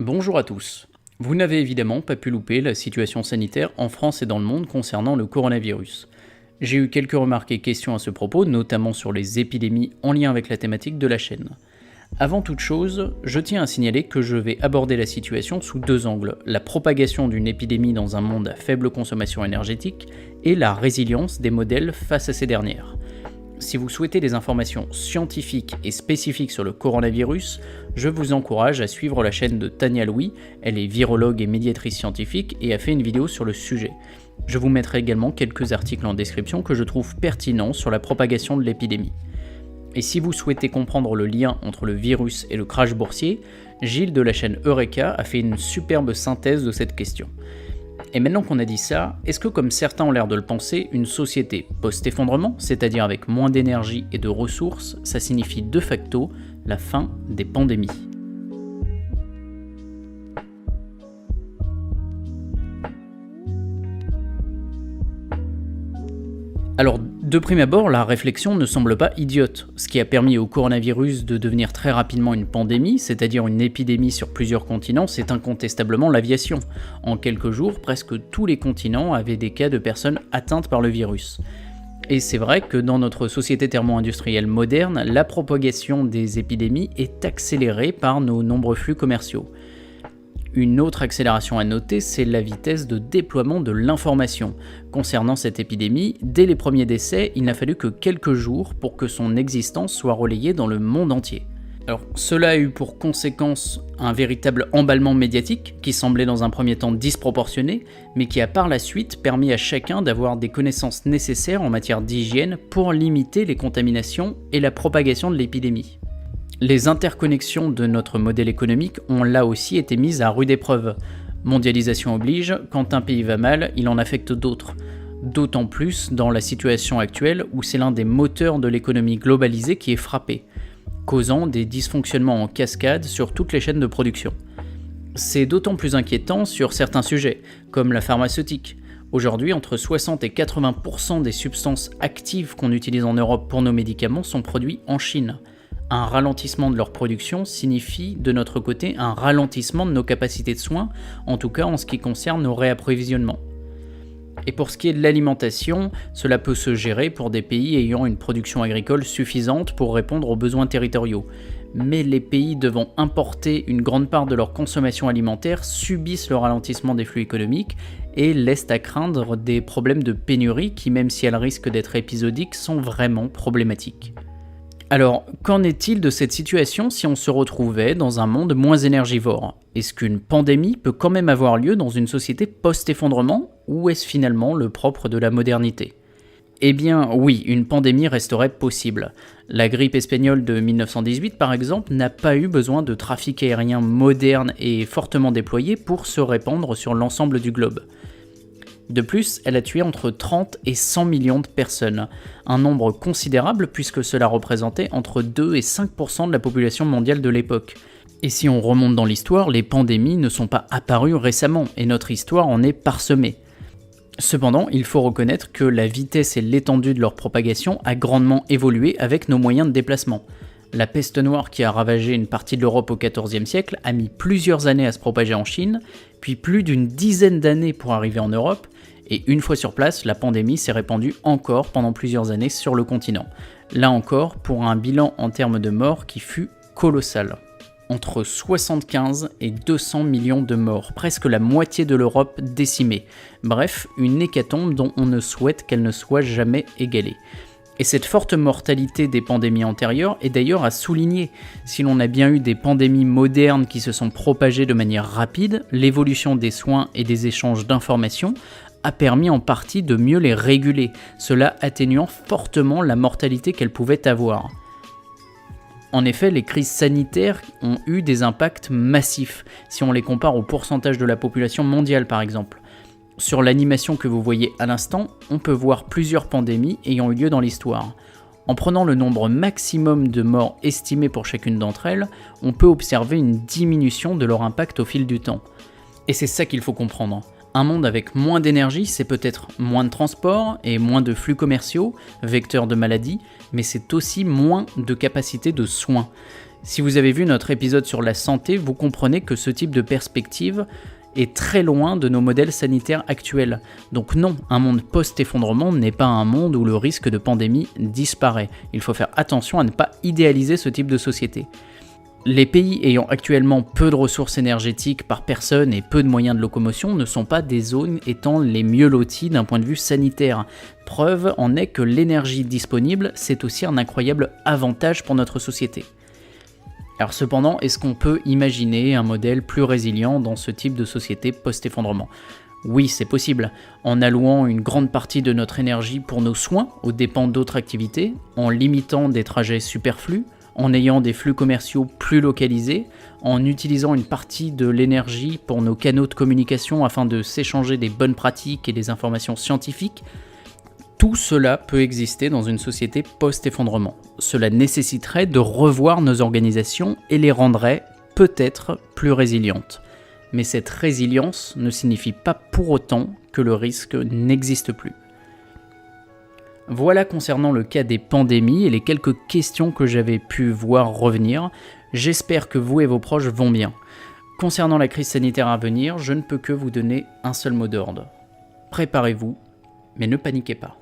Bonjour à tous. Vous n'avez évidemment pas pu louper la situation sanitaire en France et dans le monde concernant le coronavirus. J'ai eu quelques remarques et questions à ce propos, notamment sur les épidémies en lien avec la thématique de la chaîne. Avant toute chose, je tiens à signaler que je vais aborder la situation sous deux angles, la propagation d'une épidémie dans un monde à faible consommation énergétique et la résilience des modèles face à ces dernières. Si vous souhaitez des informations scientifiques et spécifiques sur le coronavirus, je vous encourage à suivre la chaîne de Tania Louis, elle est virologue et médiatrice scientifique et a fait une vidéo sur le sujet. Je vous mettrai également quelques articles en description que je trouve pertinents sur la propagation de l'épidémie. Et si vous souhaitez comprendre le lien entre le virus et le crash boursier, Gilles de la chaîne Eureka a fait une superbe synthèse de cette question. Et maintenant qu'on a dit ça, est-ce que comme certains ont l'air de le penser, une société post-effondrement, c'est-à-dire avec moins d'énergie et de ressources, ça signifie de facto la fin des pandémies ? Alors, de prime abord, la réflexion ne semble pas idiote. Ce qui a permis au coronavirus de devenir très rapidement une pandémie, c'est-à-dire une épidémie sur plusieurs continents, c'est incontestablement l'aviation. En quelques jours, presque tous les continents avaient des cas de personnes atteintes par le virus. Et c'est vrai que dans notre société thermo-industrielle moderne, la propagation des épidémies est accélérée par nos nombreux flux commerciaux. Une autre accélération à noter, c'est la vitesse de déploiement de l'information. Concernant cette épidémie, dès les premiers décès, il n'a fallu que quelques jours pour que son existence soit relayée dans le monde entier. Alors, cela a eu pour conséquence un véritable emballement médiatique qui semblait dans un premier temps disproportionné, mais qui a par la suite permis à chacun d'avoir des connaissances nécessaires en matière d'hygiène pour limiter les contaminations et la propagation de l'épidémie. Les interconnexions de notre modèle économique ont là aussi été mises à rude épreuve. Mondialisation oblige, quand un pays va mal, il en affecte d'autres. D'autant plus dans la situation actuelle où c'est l'un des moteurs de l'économie globalisée qui est frappé, causant des dysfonctionnements en cascade sur toutes les chaînes de production. C'est d'autant plus inquiétant sur certains sujets, comme la pharmaceutique. Aujourd'hui, entre 60 et 80% des substances actives qu'on utilise en Europe pour nos médicaments sont produits en Chine. Un ralentissement de leur production signifie de notre côté un ralentissement de nos capacités de soins, en tout cas en ce qui concerne nos réapprovisionnements. Et pour ce qui est de l'alimentation, cela peut se gérer pour des pays ayant une production agricole suffisante pour répondre aux besoins territoriaux. Mais les pays devant importer une grande part de leur consommation alimentaire subissent le ralentissement des flux économiques et laissent à craindre des problèmes de pénurie qui, même si elles risquent d'être épisodiques, sont vraiment problématiques. Alors, qu'en est-il de cette situation si on se retrouvait dans un monde moins énergivore ? Est-ce qu'une pandémie peut quand même avoir lieu dans une société post-effondrement, ou est-ce finalement le propre de la modernité ? Eh bien oui, une pandémie resterait possible. La grippe espagnole de 1918 par exemple n'a pas eu besoin de trafic aérien moderne et fortement déployé pour se répandre sur l'ensemble du globe. De plus, elle a tué entre 30 et 100 millions de personnes, un nombre considérable puisque cela représentait entre 2 et 5% de la population mondiale de l'époque. Et si on remonte dans l'histoire, les pandémies ne sont pas apparues récemment et notre histoire en est parsemée. Cependant, il faut reconnaître que la vitesse et l'étendue de leur propagation a grandement évolué avec nos moyens de déplacement. La peste noire qui a ravagé une partie de l'Europe au XIVe siècle a mis plusieurs années à se propager en Chine, puis plus d'une dizaine d'années pour arriver en Europe, et une fois sur place, la pandémie s'est répandue encore pendant plusieurs années sur le continent. Là encore, pour un bilan en termes de morts qui fut colossal. Entre 75 et 200 millions de morts, presque la moitié de l'Europe décimée. Bref, une hécatombe dont on ne souhaite qu'elle ne soit jamais égalée. Et cette forte mortalité des pandémies antérieures est d'ailleurs à souligner. Si l'on a bien eu des pandémies modernes qui se sont propagées de manière rapide, l'évolution des soins et des échanges d'informations a permis en partie de mieux les réguler, cela atténuant fortement la mortalité qu'elles pouvaient avoir. En effet, les crises sanitaires ont eu des impacts massifs, si on les compare au pourcentage de la population mondiale par exemple. Sur l'animation que vous voyez à l'instant, on peut voir plusieurs pandémies ayant eu lieu dans l'histoire. En prenant le nombre maximum de morts estimés pour chacune d'entre elles, on peut observer une diminution de leur impact au fil du temps. Et c'est ça qu'il faut comprendre. Un monde avec moins d'énergie, c'est peut-être moins de transport et moins de flux commerciaux, vecteurs de maladies, mais c'est aussi moins de capacité de soins. Si vous avez vu notre épisode sur la santé, vous comprenez que ce type de perspective est très loin de nos modèles sanitaires actuels. Donc non, un monde post-effondrement n'est pas un monde où le risque de pandémie disparaît. Il faut faire attention à ne pas idéaliser ce type de société. Les pays ayant actuellement peu de ressources énergétiques par personne et peu de moyens de locomotion ne sont pas des zones étant les mieux loties d'un point de vue sanitaire. Preuve en est que l'énergie disponible, c'est aussi un incroyable avantage pour notre société. Alors cependant, est-ce qu'on peut imaginer un modèle plus résilient dans ce type de société post-effondrement ? Oui, c'est possible, en allouant une grande partie de notre énergie pour nos soins aux dépens d'autres activités, en limitant des trajets superflus, en ayant des flux commerciaux plus localisés, en utilisant une partie de l'énergie pour nos canaux de communication afin de s'échanger des bonnes pratiques et des informations scientifiques. Tout cela peut exister dans une société post-effondrement. Cela nécessiterait de revoir nos organisations et les rendrait peut-être plus résilientes. Mais cette résilience ne signifie pas pour autant que le risque n'existe plus. Voilà concernant le cas des pandémies et les quelques questions que j'avais pu voir revenir. J'espère que vous et vos proches vont bien. Concernant la crise sanitaire à venir, je ne peux que vous donner un seul mot d'ordre. Préparez-vous, mais ne paniquez pas.